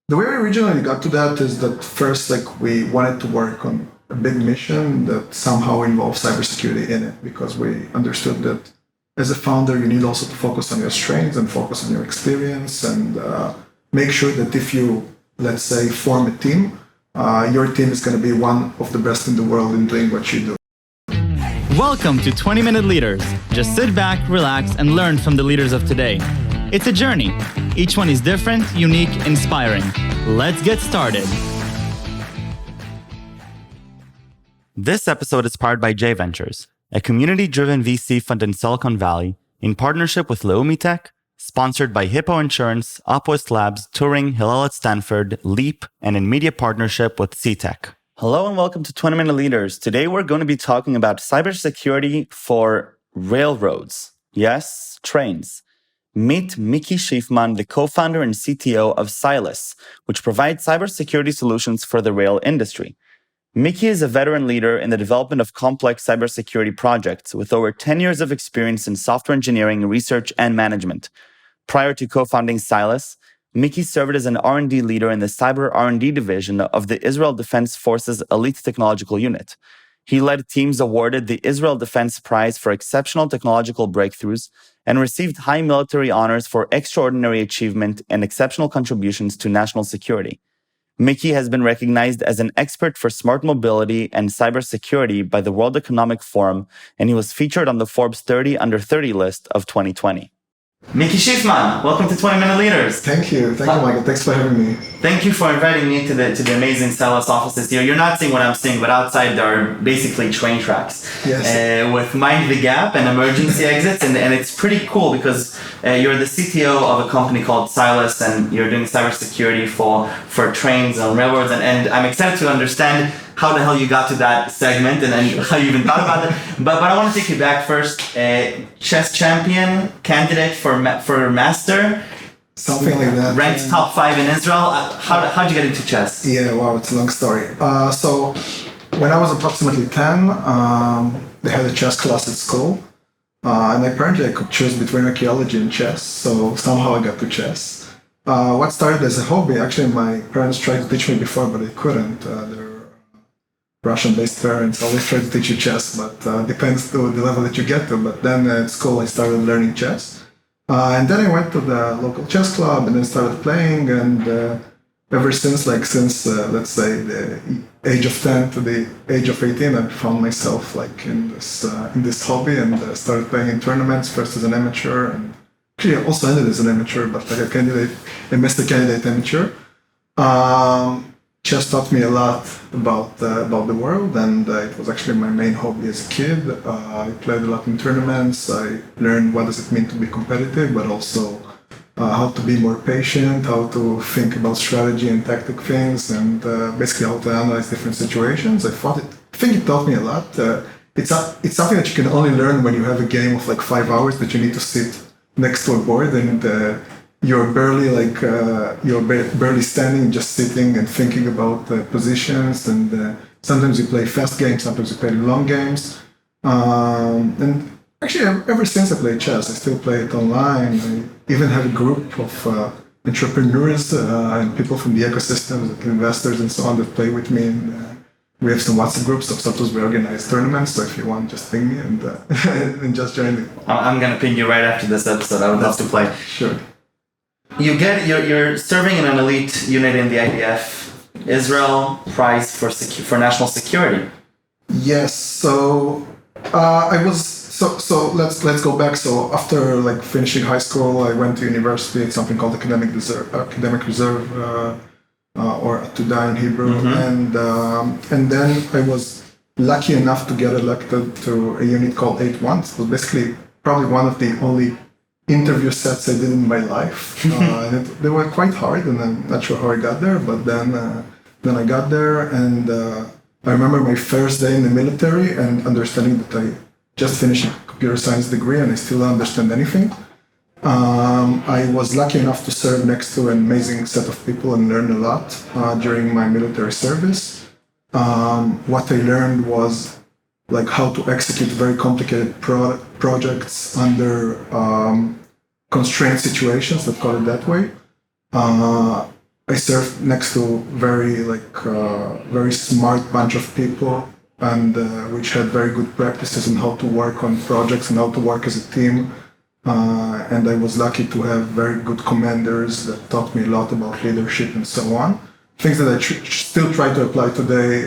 The way we originally got to that is that first, we wanted to work on a big mission that somehow involves cybersecurity in it, because we understood that as a founder, you need also to focus on your strengths and focus on your experience and make sure that if you, let's say, form a team, your team is going to be one of the best in the world in doing what you do. Welcome to 20-Minute Leaders. Just sit back, relax, and learn from the leaders of today. It's a journey. Each one is different, unique, inspiring. Let's get started. This episode is powered by J Ventures, a community-driven VC fund in Silicon Valley, in partnership with Leumi Tech, sponsored by Hippo Insurance, Upwest Labs, Turing, Hillel at Stanford, Leap, and in media partnership with CTech. Hello and welcome to 20-Minute Leaders. Today we're going to be talking about cybersecurity for railroads. Yes, trains. Meet Miki Shifman, the co-founder and CTO of Cylus, which provides cybersecurity solutions for the rail industry. Miki is a veteran leader in the development of complex cybersecurity projects with over 10 years of experience in software engineering, research, and management. Prior to co-founding Cylus, Miki served as an R&D leader in the Cyber R&D Division of the Israel Defense Forces Elite Technological Unit. He led teams awarded the Israel Defense Prize for exceptional technological breakthroughs and received high military honors for extraordinary achievement and exceptional contributions to national security. Miki has been recognized as an expert for smart mobility and cybersecurity by the World Economic Forum, and he was featured on the Forbes 30 Under 30 list of 2020. Miki Shifman, welcome to 20-Minute Leaders. Thank you, Michael. Thanks for having me. Thank you for inviting me to the amazing Cylus offices here. You're not seeing what I'm seeing, but outside there are basically train tracks. Yes. With Mind the Gap and emergency exits, and it's pretty cool because you're the CTO of a company called Cylus, and you're doing cybersecurity for trains and railroads, and I'm excited to understand how the hell you got to that segment and how you even thought about it. But I want to take you back first. Chess champion, candidate for master. Something like that. Ranked top 5 in Israel. How'd you get into chess? Yeah, wow, it's a long story. So when I was approximately 10, they had a chess class at school. And apparently I could choose between archaeology and chess. So somehow I got to chess. What started as a hobby, actually my parents tried to teach me before, but they couldn't. They're Russian-based parents always try to teach you chess, but depends to the level that you get to. But then at school I started learning chess. And then I went to the local chess club and then started playing. And ever since, let's say the age of 10 to the age of 18, I found myself in this hobby and started playing in tournaments, first as an amateur, and actually I also ended as an amateur, but like a master candidate amateur. Chess taught me a lot about the world, and it was actually my main hobby as a kid. I played a lot in tournaments. I learned what does it mean to be competitive, but also how to be more patient, how to think about strategy and tactic things, and basically how to analyze different situations. I think it taught me a lot. It's something that you can only learn when you have a game of 5 hours that you need to sit next to a board and you're barely standing, just sitting and thinking about positions. And sometimes you play fast games, sometimes you play long games. And actually, ever since I play chess, I still play it online. I even have a group of entrepreneurs and people from the ecosystems, like investors and so on, that play with me. And we have some WhatsApp groups, so sometimes we organize tournaments. So if you want, just ping me and and just join me. I'm gonna ping you right after this episode. I would love to play. Sure. You're serving in an elite unit in the IDF, Israel Prize for National Security. Yes. So I was so let's go back. So after finishing high school, I went to university. It's something called academic reserve, or Atuda in Hebrew, and then I was lucky enough to get elected to a unit called 8-1. It was basically probably one of the only interview sets I did in my life. They were quite hard, and I'm not sure how I got there, but then I got there, and I remember my first day in the military and understanding that I just finished a computer science degree and I still don't understand anything. I was lucky enough to serve next to an amazing set of people and learn a lot during my military service. What I learned was how to execute very complicated projects under constrained situations, let's call it that way. I served next to very smart bunch of people, and which had very good practices on how to work on projects and how to work as a team. And I was lucky to have very good commanders that taught me a lot about leadership and so on. Things that I still try to apply today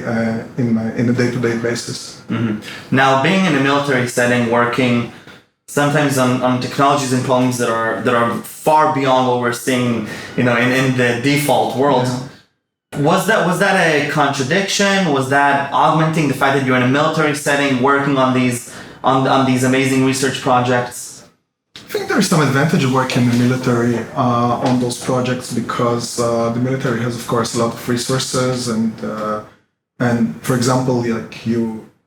in a day-to-day basis. Mm-hmm. Now, being in a military setting, working sometimes on technologies and problems that are far beyond what we're seeing, in the default world. Yeah. Was that a contradiction? Was that augmenting the fact that you're in a military setting, working on these amazing research projects? I think there's some advantage of working in the military on those projects because the military has, of course, a lot of resources and for example,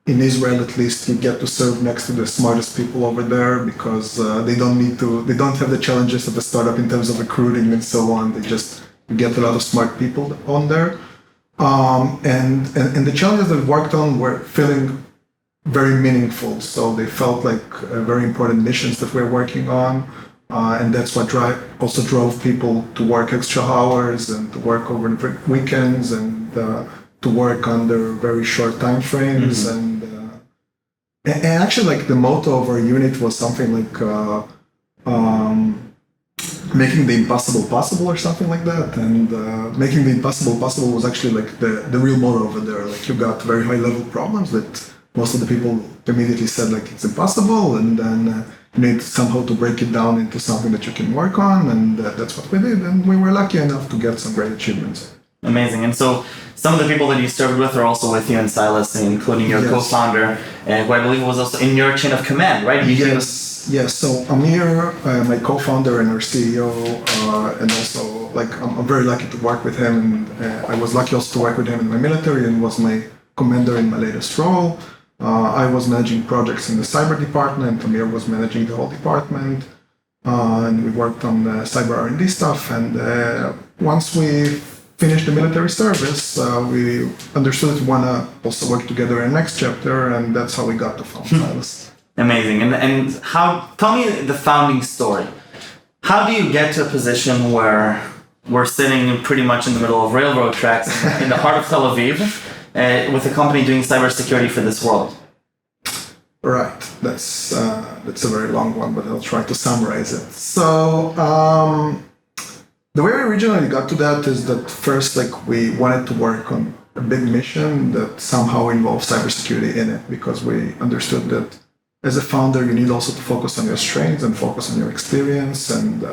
in Israel at least, you get to serve next to the smartest people over there because they don't have the challenges of a startup in terms of recruiting and so on. They just get a lot of smart people on there, and the challenges that we worked on were feeling very meaningful. So they felt like very important missions that we're working on. And that's what also drove people to work extra hours and to work over the weekends and to work under very short time frames. Mm-hmm. And actually, the motto of our unit was something like making the impossible possible or something like that. And making the impossible possible was actually the real motto over there. You got very high level problems that most of the people immediately said it's impossible, and then you need somehow to break it down into something that you can work on, and that's what we did, and we were lucky enough to get some great achievements. Amazing. And so some of the people that you served with are also with you in Cylus, including your co-founder, who I believe was also in your chain of command, right? Yes. So Amir, my co-founder and our CEO, and also I'm very lucky to work with him, and I was lucky also to work with him in my military and was my commander in my latest role. I was managing projects in the cyber department. Amir was managing the whole department, and we worked on cyber R&D stuff. And once we finished the military service, we understood that we want to also work together in the next chapter, and that's how we got to found Cylus. Amazing. And tell me the founding story. How do you get to a position where we're sitting pretty much in the middle of railroad tracks in the heart of Tel Aviv, with a company doing cybersecurity for this world? Right. That's a very long one, but I'll try to summarize it. So the way we originally got to that is that first, we wanted to work on a big mission that somehow involved cybersecurity in it, because we understood that as a founder, you need also to focus on your strengths and focus on your experience and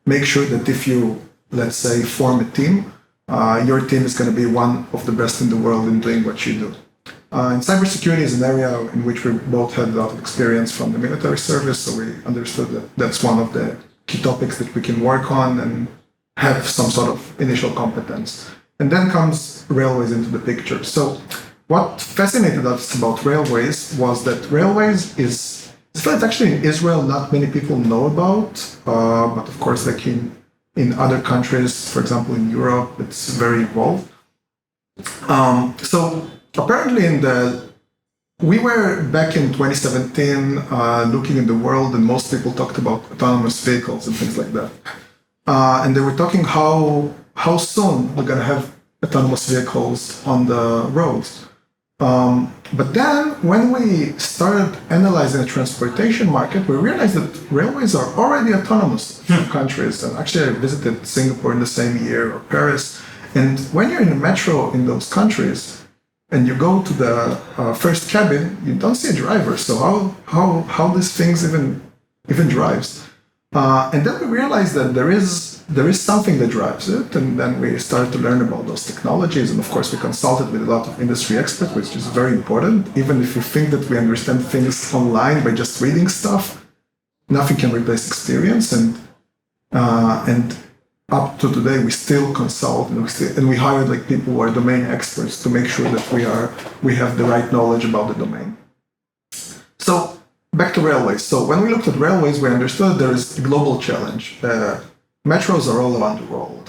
make sure that if you, let's say, form a team, your team is going to be one of the best in the world in doing what you do. And cybersecurity is an area in which we both had a lot of experience from the military service, so we understood that that's one of the key topics that we can work on and have some sort of initial competence. And then comes railways into the picture. So what fascinated us about railways was that railways is actually in Israel not many people know about, but of course in other countries, for example in Europe, it's very involved. So apparently we were back in 2017 looking in the world, and most people talked about autonomous vehicles and things like that. And they were talking how soon we're going to have autonomous vehicles on the roads. But then when we started analyzing the transportation market, we realized that railways are already autonomous in countries. And actually I visited Singapore in the same year, or Paris. And when you're in a metro in those countries and you go to the first cabin, you don't see a driver. So how these things even drives? And then we realized that there is something that drives it, and then we started to learn about those technologies, and of course we consulted with a lot of industry experts, which is very important. Even if you think that we understand things online by just reading stuff, nothing can replace experience, and up to today we still consult, and we hire people who are domain experts to make sure that we have the right knowledge about the domain. So back to railways. So when we looked at railways, we understood there is a global challenge. Metros are all around the world.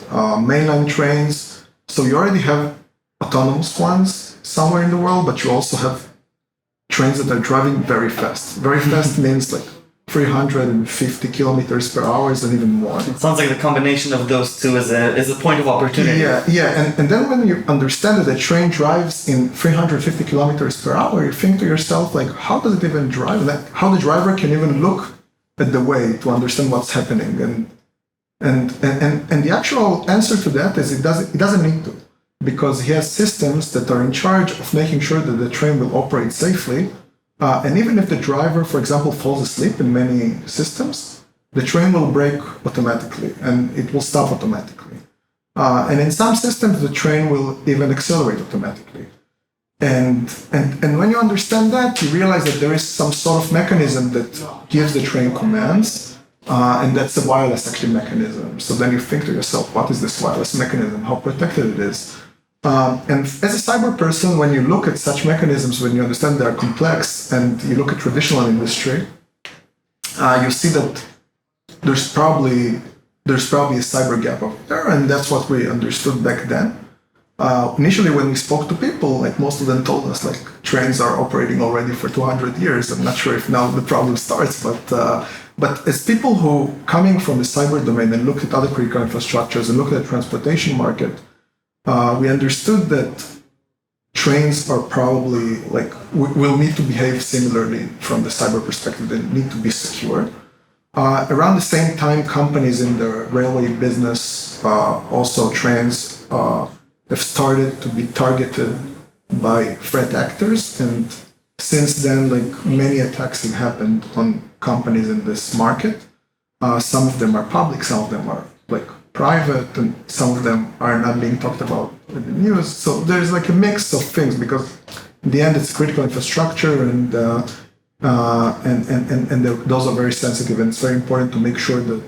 Mainline trains, so you already have autonomous ones somewhere in the world, but you also have trains that are driving very fast. Very fast means 350 kilometers per hour and even more. It sounds like the combination of those two is a point of opportunity. Yeah. And then when you understand that a train drives in 350 kilometers per hour, you think to yourself, like, how does it even drive? Like, how the driver can even look at the way to understand what's happening? And the actual answer to that is it doesn't need to, because he has systems that are in charge of making sure that the train will operate safely. And even if the driver, for example, falls asleep in many systems, the train will brake automatically and it will stop automatically. And in some systems, the train will even accelerate automatically. And when you understand that, you realize that there is some sort of mechanism that gives the train commands, and that's a wireless actually mechanism. So then you think to yourself, what is this wireless mechanism? How protected it is? And as a cyber person, when you look at such mechanisms, when you understand they're complex, and you look at traditional industry, you see that there's probably a cyber gap over there, and that's what we understood back then. Initially, when we spoke to people, like most of them told us, like, trains are operating already for 200 years. I'm not sure if now the problem starts, but as people who coming from the cyber domain and look at other critical infrastructures and look at the transportation market, we understood that trains are probably will need to behave similarly from the cyber perspective. They need to be secure. Around the same time, companies in the railway business, also trains, have started to be targeted by threat actors. And since then, many attacks have happened on companies in this market. Some of them are public, some of them are private, and some of them are not being talked about in the news. So there's a mix of things, because in the end it's critical infrastructure, and those are very sensitive, and it's very important to make sure that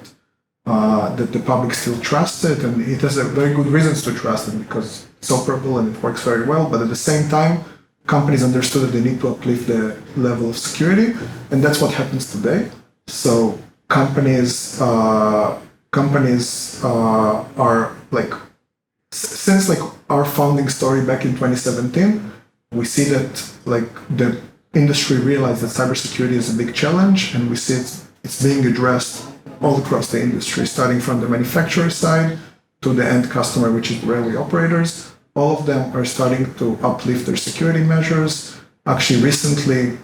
the public still trusts it, and it has a very good reasons to trust it, because it's operable and it works very well. But at the same time, companies understood that they need to uplift the level of security, and that's what happens today. So companies are since our founding story back in 2017, we see that the industry realized that cybersecurity is a big challenge, and we see it's being addressed all across the industry, starting from the manufacturer side to the end customer, which is the railway operators. All of them are starting to uplift their security measures. Actually, recently,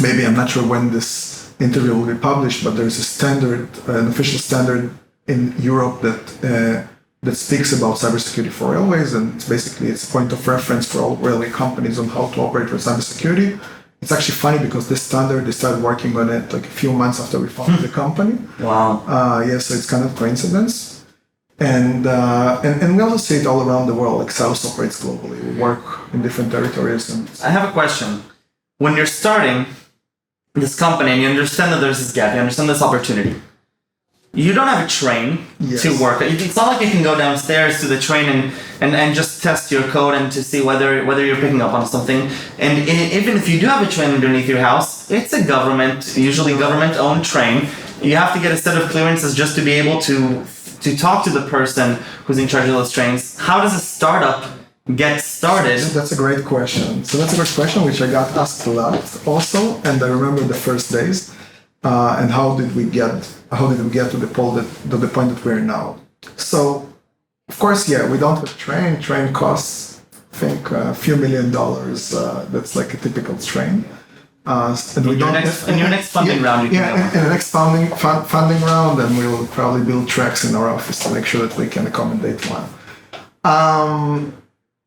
maybe I'm not sure when this interview will be published, but there's a standard, an official standard in Europe that speaks about cybersecurity for railways, and it's a point of reference for all railway companies on how to operate with cybersecurity. It's actually funny, because this standard, they started working on it a few months after we founded the company. Wow. So it's kind of coincidence. And we also see it all around the world. Cylus operates globally. We work in different territories. And I have a question. When you're starting this company and you understand that there's this gap, you understand this opportunity, you don't have a train to work. It's not like you can go downstairs to the train and just test your code and to see whether you're picking up on something. And even if you do have a train underneath your house, it's a usually government-owned train. You have to get a set of clearances just to be able to talk to the person who's in charge of those trains. How does a startup get started? That's a great question. So that's a great question, which I got asked a lot also, and I remember the first days. And how did we get to the point that we're now? So, of course, we don't have a train. Train costs, I think, a few $1 million. That's a typical train. And your next funding round, in the next funding round, and we will probably build tracks in our office to make sure that we can accommodate one.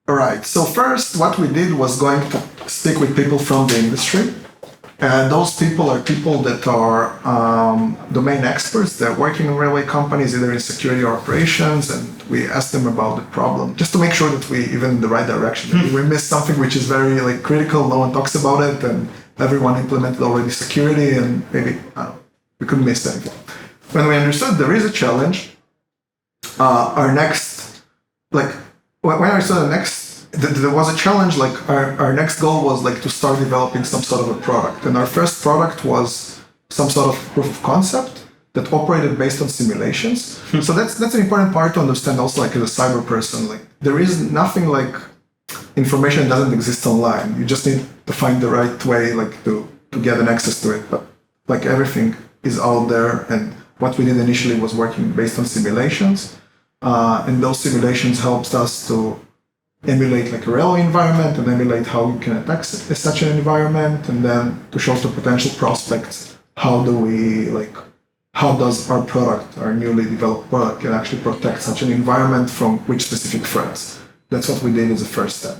All right. So first, what we did was going to speak with people from the industry. And those people are people that are domain experts. They're working in railway companies, either in security or operations, and we ask them about the problem, just to make sure that we even in the right direction. We missed something which is very critical, no one talks about it, and everyone implemented already security, and maybe we couldn't miss anything. When we understood there is a challenge, there was a challenge, our next goal was to start developing some sort of a product. And our first product was some sort of proof of concept that operated based on simulations. So that's an important part to understand also, as a cyber person. There is nothing information that doesn't exist online. You just need to find the right way to get an access to it. But like everything is out there. And what we did initially was working based on simulations. And those simulations helped us to emulate like a real environment and emulate how you can attack such an environment, and then to show to potential prospects how does our product, our newly developed product, can actually protect such an environment from which specific threats. That's what we did as a first step.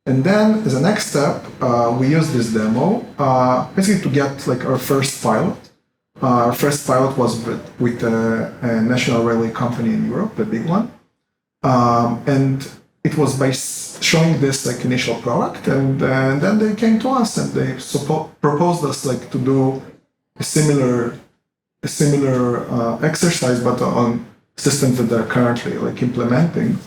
And then as a next step, we used this demo basically to get like our first pilot. Our first pilot was with a national railway company in Europe, a big one. And it was by showing this like initial product, and then they came to us and they proposed us like to do a similar exercise, but on systems that they're currently like implementing.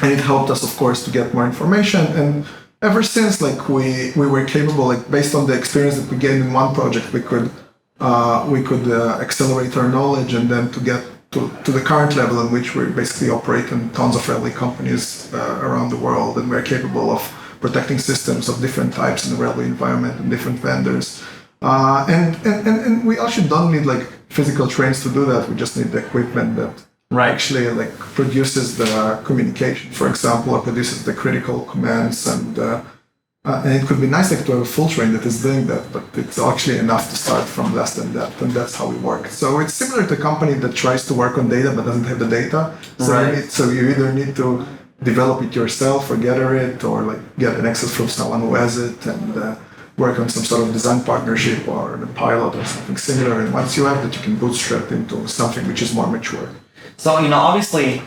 And it helped us, of course, to get more information. And ever since, like we were capable, like based on the experience that we gained in one project, we could accelerate our knowledge, and then to get to the current level in which we basically operate in tons of railway companies around the world, and we're capable of protecting systems of different types in the railway environment and different vendors. And we actually don't need like physical trains to do that. We just need the equipment that actually like produces the communication, for example, or produces the critical commands, and it could be nice like to have a full train that is doing that, but it's actually enough to start from less than that, and that's how we work. So it's similar to a company that tries to work on data but doesn't have the data. So you either need to develop it yourself or gather it, or like get an access from someone who has it, and work on some sort of design partnership or a pilot or something similar. And once you have that, you can bootstrap into something which is more mature. So, obviously,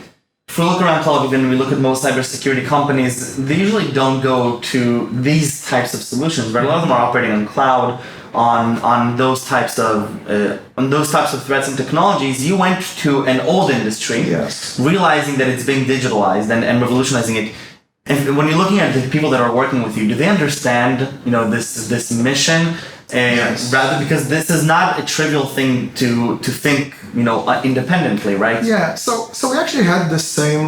if we look around Tel Aviv and we look at most cybersecurity companies, they usually don't go to these types of solutions, right? A lot of them are operating on cloud, on those types of threats and technologies. You went to an old industry, realizing that it's being digitalized and revolutionizing it. And when you're looking at the people that are working with you, do they understand, this mission? Rather, because this is not a trivial thing to think, independently, right? Yeah. So we actually had the same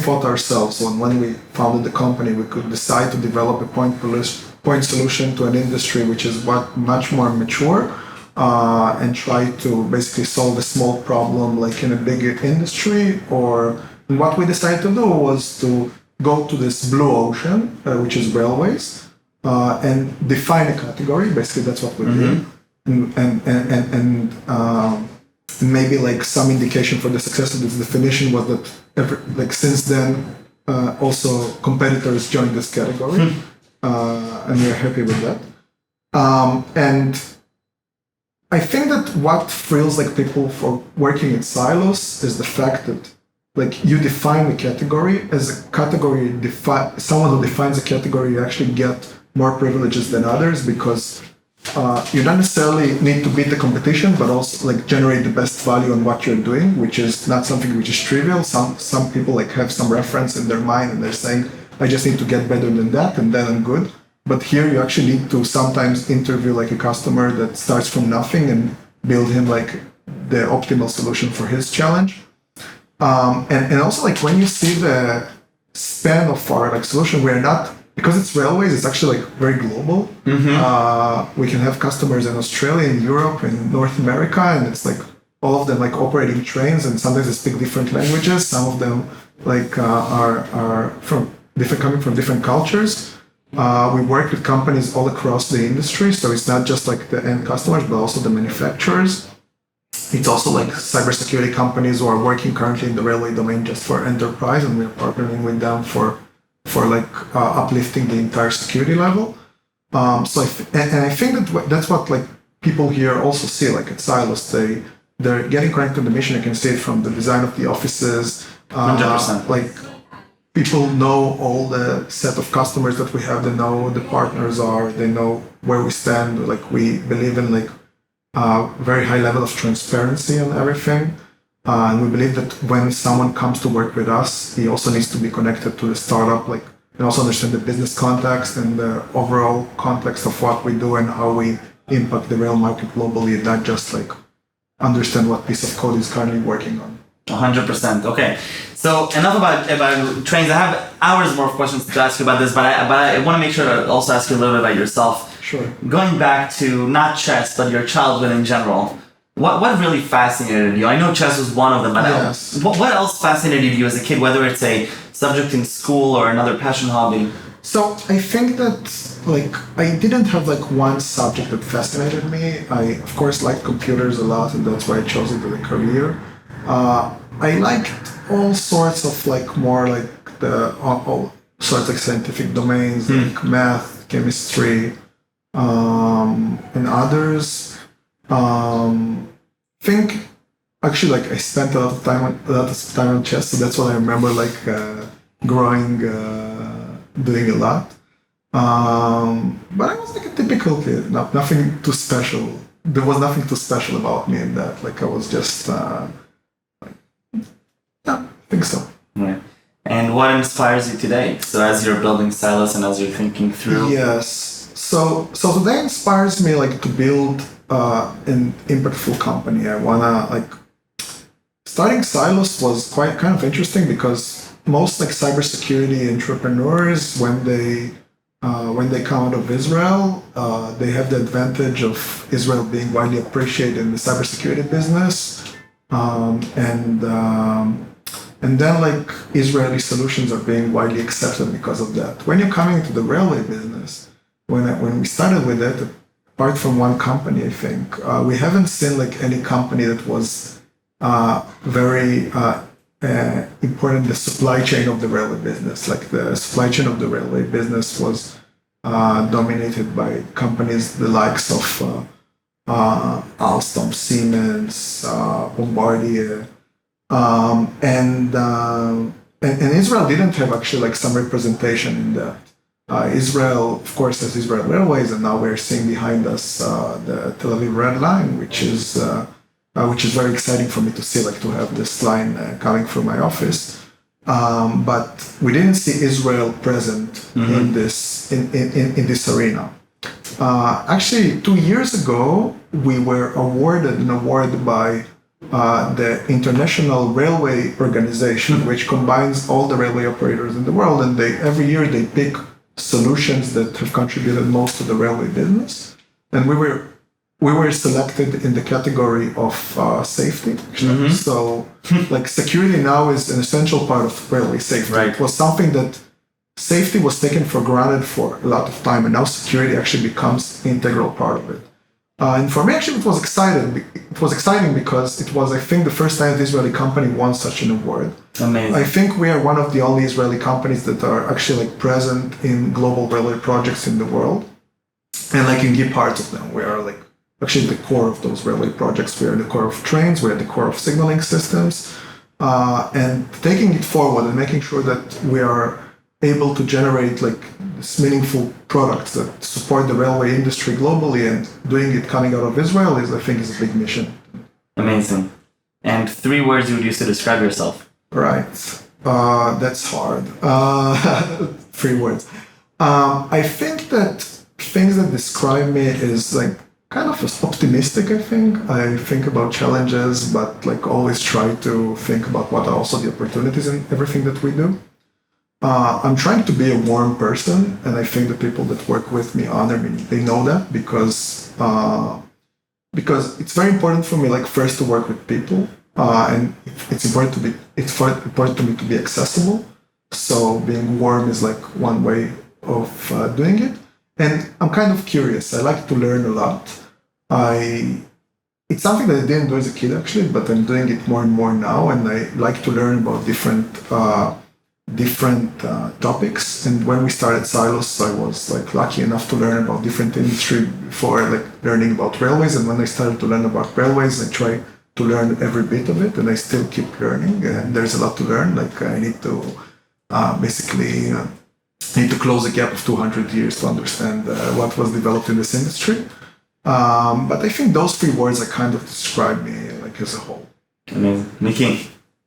thought ourselves. When we founded the company, we could decide to develop a point solution to an industry which is much more mature, and try to basically solve a small problem like in a bigger industry. And what we decided to do was to go to this blue ocean, which is railways, and define a category. Basically, that's what we did. And maybe like some indication for the success of this definition was that since then, also competitors joined this category, and we're happy with that. And I think that what thrills like people for working at Cylus is the fact that like you define the category as a category. Someone who defines a category, you actually get more privileges than others, because you don't necessarily need to beat the competition, but also like generate the best value on what you're doing, which is not something which is trivial. Some people like have some reference in their mind and they're saying, I just need to get better than that and then I'm good. But here you actually need to sometimes interview like a customer that starts from nothing and build him like the optimal solution for his challenge. And also like when you see the span of our like solution, we're not, because it's railways, it's actually like very global. We can have customers in Australia, in Europe, in North America, and it's like all of them like operating trains, and sometimes they speak different languages. Some of them like are coming from different cultures. We work with companies all across the industry, so it's not just like the end customers, but also the manufacturers. It's also like cybersecurity companies who are working currently in the railway domain just for enterprise, and we're partnering with them for like uplifting the entire security level. So I think that that's what like people here also see, like at Cylus, they're getting connected to the mission. You can see it from the design of the offices. 100%. Like people know all the set of customers that we have. They know who the partners are. They know where we stand. Like we believe in like very high level of transparency on everything. And we believe that when someone comes to work with us, he also needs to be connected to the startup, like, and also understand the business context and the overall context of what we do and how we impact the rail market globally, and not just like understand what piece of code is currently working on. 100%. Okay. So enough about trains. I have hours more of questions to ask you about this, but I want to make sure to also ask you a little bit about yourself. Sure. Going back to not chess, but your childhood in general, what really fascinated you? I know chess was one of them, but Yes. what else fascinated you as a kid, whether it's a subject in school or another passion hobby? So I think that like I didn't have like one subject that fascinated me. I of course liked computers a lot, and that's why I chose it as a career. I liked all sorts of like more like the all sorts of scientific domains like math, chemistry, and others. Think actually like I spent a lot of time on chess, so that's what I remember like growing doing a lot. But I was like a typical kid, nothing too special. There was nothing too special about me in that. Like I was just yeah, I think so. Right. And what inspires you today? So as you're building Cylus and as you're thinking through. Yes. So today inspires me like to build an impactful company. I wanna like starting Cylus was quite kind of interesting because most like cybersecurity entrepreneurs when they come out of Israel, they have the advantage of Israel being widely appreciated in the cybersecurity business, and then like Israeli solutions are being widely accepted because of that. When you're coming into the railway business, when we started with it, apart from one company, I think we haven't seen like any company that was very important. The supply chain of the railway business, like the supply chain of the railway business, was dominated by companies the likes of Alstom, Siemens, Bombardier. And Israel didn't have actually like some representation in that. Israel, of course, has Israel Railways, and now we're seeing behind us the Tel Aviv Red Line, which is very exciting for me to see, like to have this line coming from my office. But we didn't see Israel present in this arena. Actually, 2 years ago, we were awarded an award by the International Railway Organization, which combines all the railway operators in the world, and every year they pick solutions that have contributed most to the railway business. And we were selected in the category of safety. So, like security now is an essential part of railway safety. Right. It was something that safety was taken for granted for a lot of time, and now security actually becomes an integral part of it. And for me, actually, it was exciting. It was exciting because it was, I think, the first time the Israeli company won such an award. Amazing. I think we are one of the only Israeli companies that are actually like present in global railway projects in the world, and like in key parts of them. We are like actually the core of those railway projects. We are the core of trains. We are the core of signaling systems, and taking it forward and making sure that we are able to generate like this meaningful products that support the railway industry globally, and doing it coming out of Israel I think is a big mission. Amazing. And 3 words you would use to describe yourself? Right. That's hard. 3 words. I think that things that describe me is like kind of optimistic, I think. I think about challenges, but like always try to think about what are also the opportunities in everything that we do. I'm trying to be a warm person, and I think the people that work with me honor me. They know that because it's very important for me, like first to work with people, and it's important to me to be accessible. So being warm is like one way of doing it. And I'm kind of curious. I like to learn a lot. It's something that I didn't do as a kid actually, but I'm doing it more and more now, and I like to learn about different topics. And when we started Cylus, I was like lucky enough to learn about different industry before like learning about railways. And when I started to learn about railways, I try to learn every bit of it, and I still keep learning. And there's a lot to learn. Like I need to need to close a gap of 200 years to understand what was developed in this industry. But I think those 3 words are kind of describe me like as a whole. Amazing. Miki,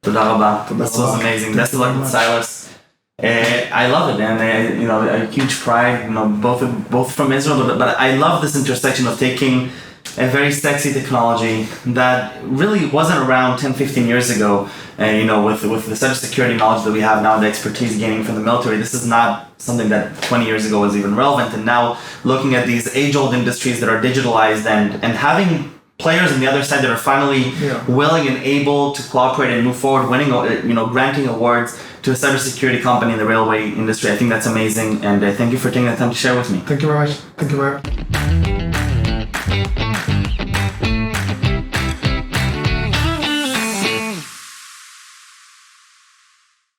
תודה רבה. This was amazing. Best of luck with Cylus. I love it, and a huge pride, both from Israel, but I love this intersection of taking a very sexy technology that really wasn't around 10, 15 years ago. And with the cybersecurity knowledge that we have now, the expertise gaining from the military, this is not something that 20 years ago was even relevant. And now looking at these age-old industries that are digitalized and having players on the other side that are finally willing and able to cooperate and move forward, winning, granting awards to a cybersecurity company in the railway industry. I think that's amazing, and I thank you for taking the time to share with me. Thank you very much. Thank you very much.